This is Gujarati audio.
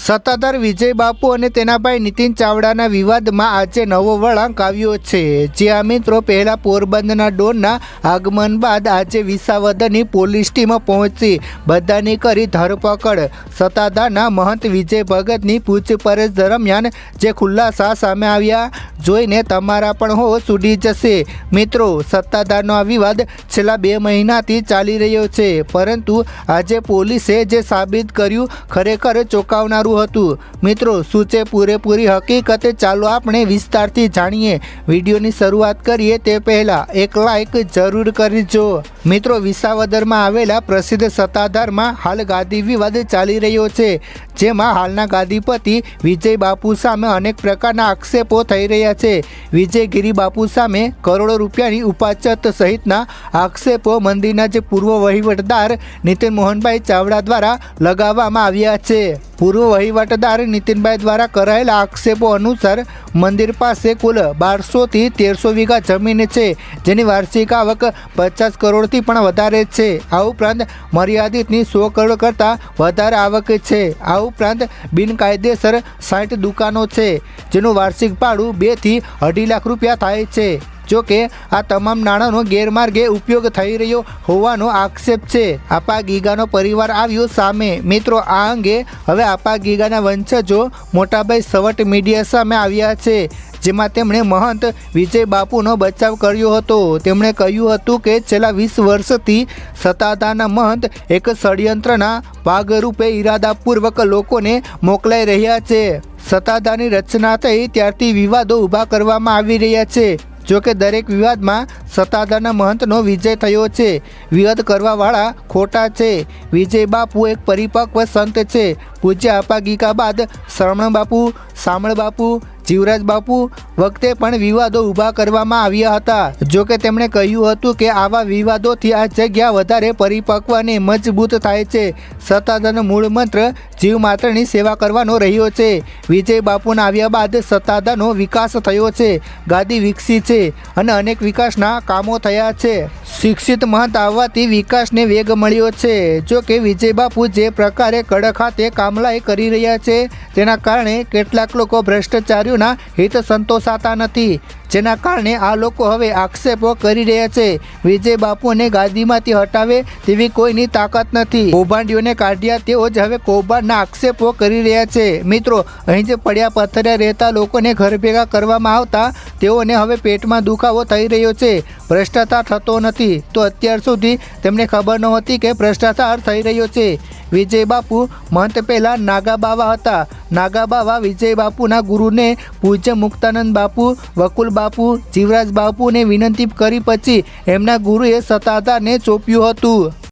સત્તાધાર વિજય બાપુ અને તેના ભાઈ નીતિન ચાવડાના વિવાદમાં આજે નવો વળાંક આવ્યો છે। જ્યાં મિત્રો પહેલા પોરબંદરના ડોનના આગમન બાદ આજે વિસાવદરની પોલીસ ટીમ પહોંચી બધાની કરી ધરપકડ। સત્તાધારના મહંત વિજય ભગતની પૂછપરછ દરમિયાન જે ખુલાસા સામે આવ્યા જોઈને તમારા પણ હોશ ઉડી જશે। મિત્રો, સત્તાધારનો આ વિવાદ છેલ્લા 2 મહિનાથી ચાલી રહ્યો છે, પરંતુ આજે પોલીસે જે સાબિત કર્યું ખરેખર ચોંકાવનારું હતું। મિત્રો, શું છે પૂરેપૂરી હકીકત, ચાલો આપણે વિસ્તારથી જાણીએ। વિડીયોની શરૂઆત કરીએ તે પહેલા એક લાઈક જરૂર કરજો। મિત્રો, વિસાવદરમાં આવેલા પ્રસિદ્ધ સત્તાધારમાં હાલ ગાદી વિવાદ ચાલી રહ્યો છે, જેમાં હાલના ગાદીપતિ વિજય બાપુ સામે અનેક પ્રકારના આક્ષેપો થઈ રહ્યા છે। વિજયગીરી બાપુ સામે કરોડો રૂપિયાની ઉપાચત સહિતના આક્ષેપો મંદિરના જે પૂર્વ વહીવટદાર નીતિન મોહનભાઈ ચાવડા દ્વારા લગાવવામાં આવ્યા છે। પૂર્વ વહીવટદાર નીતિનભાઈ દ્વારા કરાયેલા આક્ષેપો અનુસાર મંદિર પાસે કુલ 1200 થી 1300 વીઘા જમીન છે, જેની વાર્ષિક આવક 50 કરોડથી પણ વધારે છે। આ ઉપરાંત મર્યાદિતની 100 કરોડ કરતાં વધારે આવક છે। આ ઉપરાંત બિનકાયદેસર 60 દુકાનો છે, જેનું વાર્ષિક ભાડું 2 થી 2.5 લાખ રૂપિયા થાય છે। જો કે આ તમામ નાણાંનો ગેરમાર્ગે ઉપયોગ થઈ રહ્યો હોવાનો આક્ષેપ છે। આપા ગીગાનો પરિવાર આવ્યો સામે। મિત્રો, આ અંગે હવે આપા ગીગાના વંશજો મોટાભાઈ સવટ મીડિયા સામે આવ્યા છે, જેમાં તેમણે મહંત વિજય બાપુનો બચાવ કર્યો હતો। તેમણે કહ્યું હતું કે છેલ્લા 20 વર્ષથી સત્તાધારના મહંત એક ષડયંત્રના ભાગરૂપે ઇરાદાપૂર્વક લોકોને મોકલાઈ રહ્યા છે। સત્તાધારની રચના થઈ ત્યારથી વિવાદો ઊભા કરવામાં આવી રહ્યા છે। જો કે દરેક વિવાદમાં સત્તાધારના મહંતનો વિજય થયો છે। વિવાદ કરવાવાળા ખોટા છે। વિજય બાપુ એક પરિપક્વ સંત છે। પૂજ્ય આપા ગીગા બાદ શરમણ બાપુ, શામળ બાપુ, જીવરાજ બાપુ વખતે પણ વિવાદો ઊભા કરવામાં આવ્યા હતા। જો કે તેમણે કહ્યું હતું કે આવા વિવાદોથી આ જગ્યા વધારે પરિપક્વ અને મજબૂત થાય છે। સત્તાધારનો મૂળ મંત્ર જીવ માત્રની સેવા કરવાનો રહ્યો છે। વિજય બાપુના આવ્યા બાદ સત્તાધારનો વિકાસ થયો છે, ગાદી વિકસી છે અને અનેક વિકાસના કામો થયા છે। શિક્ષિત મહંત આવવાથી વિકાસને વેગ મળ્યો છે। જો કે વિજય બાપુ જે પ્રકારે કડક હાથે કામલાઈ કરી રહ્યા છે, તેના કારણે કેટલાક લોકો ભ્રષ્ટાચારીઓના હિત સંતોષાતા નથી, જેના કારણે આ લોકો હવે આક્ષેપો કરી રહ્યા છે। વિજય બાપુને ગાદીમાંથી હટાવે તેવી કોઈની તાકાત નથી। કૌભાંડીઓને કાઢ્યા તેઓ જ હવે કૌભાંડના આક્ષેપો કરી રહ્યા છે। મિત્રો, અહીં જે પડ્યા પથ્થરે રહેતા લોકોને ઘર ભેગા કરવામાં આવતા તેઓને હવે પેટમાં દુખાવો થઈ રહ્યો છે। ભ્રષ્ટાચાર થતો નથી, તો અત્યાર સુધી તેમને ખબર નહોતી કે ભ્રષ્ટાચાર થઈ રહ્યો છે। વિજય બાપુ મહંત પહેલા નાગા બાવા હતા। નાગા બાવા વિજય બાપુના ગુરુને પૂજ્ય મુક્તાનંદ બાપુ, વકુલ બાપુ, જીવરાજ બાપુને વિનંતી કરી પછી એમના ગુરુએ સત્તાધારને સોંપ્યું હતું।